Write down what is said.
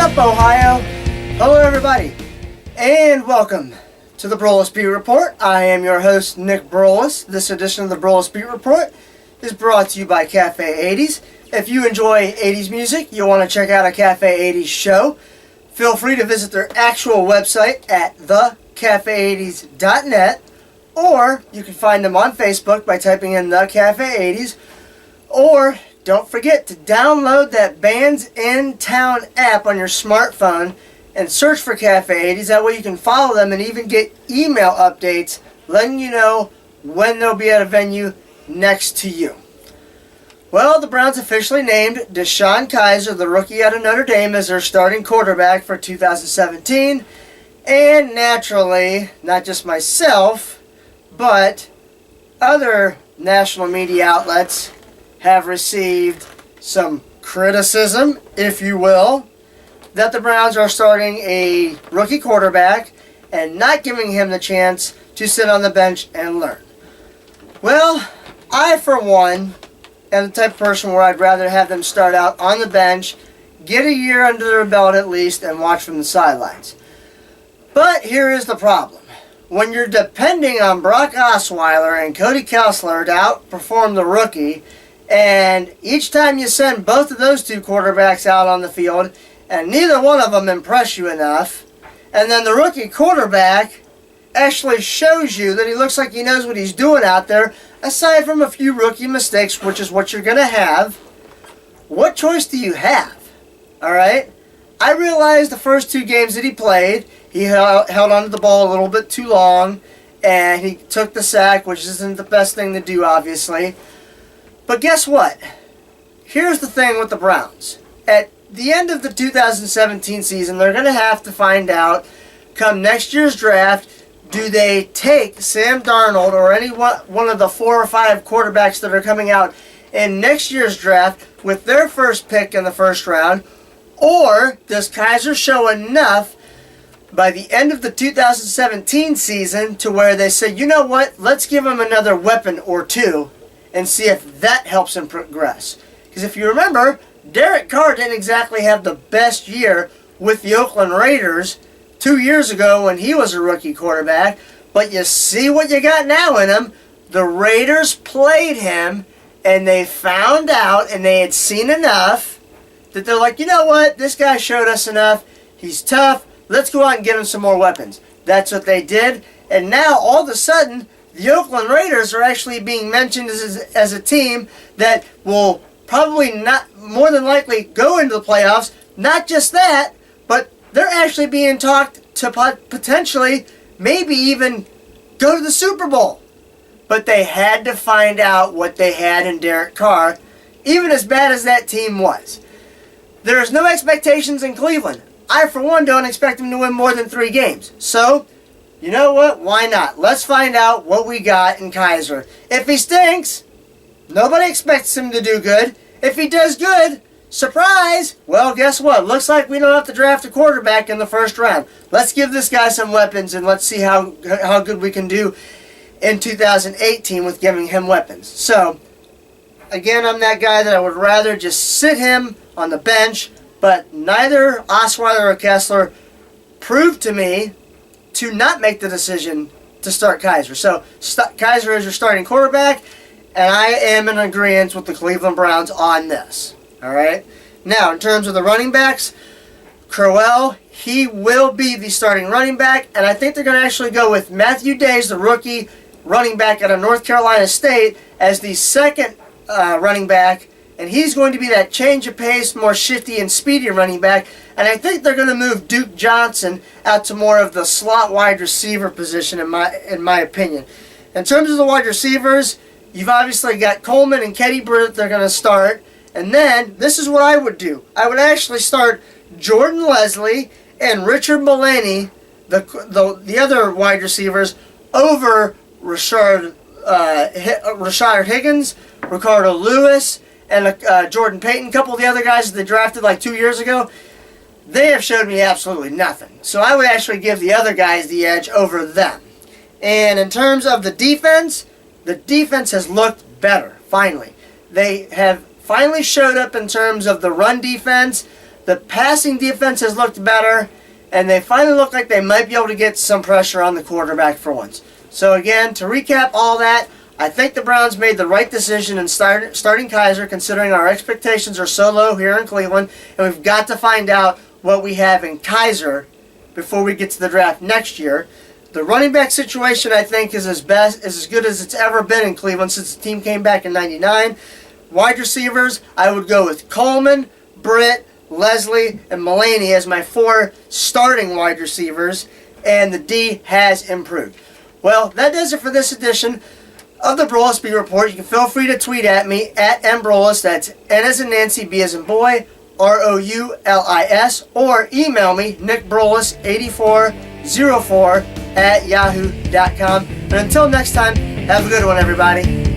up, Ohio? Hello, everybody, and welcome to the Broulis Beat Report. I am your host, Nick Broulis. This edition of the Broulis Beat Report is brought to you by Cafe 80s. If you enjoy 80s music, you'll want to check out a Cafe 80s show. Feel free to visit their actual website at thecafe80s.net, or you can find them on Facebook by typing in The Cafe 80s, or don't forget to download that Bands in Town app on your smartphone and search for Cafe 80s. That way you can follow them and even get email updates letting you know when they'll be at a venue next to you. Well, the Browns officially named Deshaun Kizer, the rookie out of Notre Dame, as their starting quarterback for 2017. And naturally, not just myself, but other national media outlets have received some criticism, if you will, that the Browns are starting a rookie quarterback and not giving him the chance to sit on the bench and learn. Well, I, for one, am the type of person where I'd rather have them start out on the bench, get a year under their belt at least, and watch from the sidelines. But here is the problem. When you're depending on Brock Osweiler and Cody Kessler to outperform the rookie, and each time you send both of those two quarterbacks out on the field, and neither one of them impress you enough, and then the rookie quarterback actually shows you that he looks like he knows what he's doing out there, aside from a few rookie mistakes, which is what you're going to have, what choice do you have? Alright? I realized the first two games that he played, he held onto the ball a little bit too long, and he took the sack, which isn't the best thing to do, obviously. But guess what? Here's the thing with the Browns. At the end of the 2017 season, they're going to have to find out, come next year's draft, do they take Sam Darnold or any one of the 4 or 5 quarterbacks that are coming out in next year's draft with their first pick in the first round, or does Kizer show enough by the end of the 2017 season to where they say, you know what, let's give him another weapon or two and see if that helps him progress. Because if you remember, Derek Carr didn't exactly have the best year with the Oakland Raiders 2 years ago when he was a rookie quarterback, but you see what you got now in him. The Raiders played him, and they found out, and they had seen enough, that they're like, you know what, this guy showed us enough, he's tough, let's go out and get him some more weapons. That's what they did, and now all of a sudden, the Oakland Raiders are actually being mentioned as a team that will probably not, more than likely, go into the playoffs. Not just that, but they're actually being talked to potentially, maybe even go to the Super Bowl. But they had to find out what they had in Derek Carr, even as bad as that team was. There's no expectations in Cleveland. I, for one, don't expect them to win more than 3 games. So, you know what? Why not? Let's find out what we got in Kizer. If he stinks, nobody expects him to do good. If he does good, surprise! Well, guess what? Looks like we don't have to draft a quarterback in the first round. Let's give this guy some weapons and let's see how good we can do in 2018 with giving him weapons. So, again, I'm that guy that I would rather just sit him on the bench, but neither Osweiler or Kessler proved to me to not make the decision to start Kizer. So, Kizer is your starting quarterback, and I am in agreement with the Cleveland Browns on this. Alright? Now, in terms of the running backs, Crowell, he will be the starting running back, and I think they're going to actually go with Matthew Days, the rookie running back out of North Carolina State, as the second running back, and he's going to be that change of pace, more shifty and speedy running back, and I think they're going to move Duke Johnson out to more of the slot wide receiver position, in my opinion. In terms of the wide receivers, you've obviously got Coleman and Kenny Britt they're going to start. And then, this is what I would do. I would actually start Jordan Leslie and Richard Mullaney, the other wide receivers, over Rashard Higgins, Ricardo Lewis, and Jordan Payton. A couple of the other guys that they drafted like 2 years ago, they have showed me absolutely nothing. So I would actually give the other guys the edge over them. And in terms of the defense has looked better, finally. They have finally showed up in terms of the run defense. The passing defense has looked better, and they finally look like they might be able to get some pressure on the quarterback for once. So again, to recap all that, I think the Browns made the right decision in starting Kizer, considering our expectations are so low here in Cleveland, and we've got to find out what we have in Kizer before we get to the draft next year. The running back situation, I think, is as good as it's ever been in Cleveland since the team came back in '99. Wide receivers, I would go with Coleman, Britt, Leslie, and Mulaney as my 4 starting wide receivers, and the D has improved. Well, that does it for this edition of the Broulis Beat Report. You can feel free to tweet at me at mbroulis, that's N as in Nancy, B as in boy, ROULIS, or email me, nickbroulis8404 at yahoo.com. And until next time, have a good one, everybody.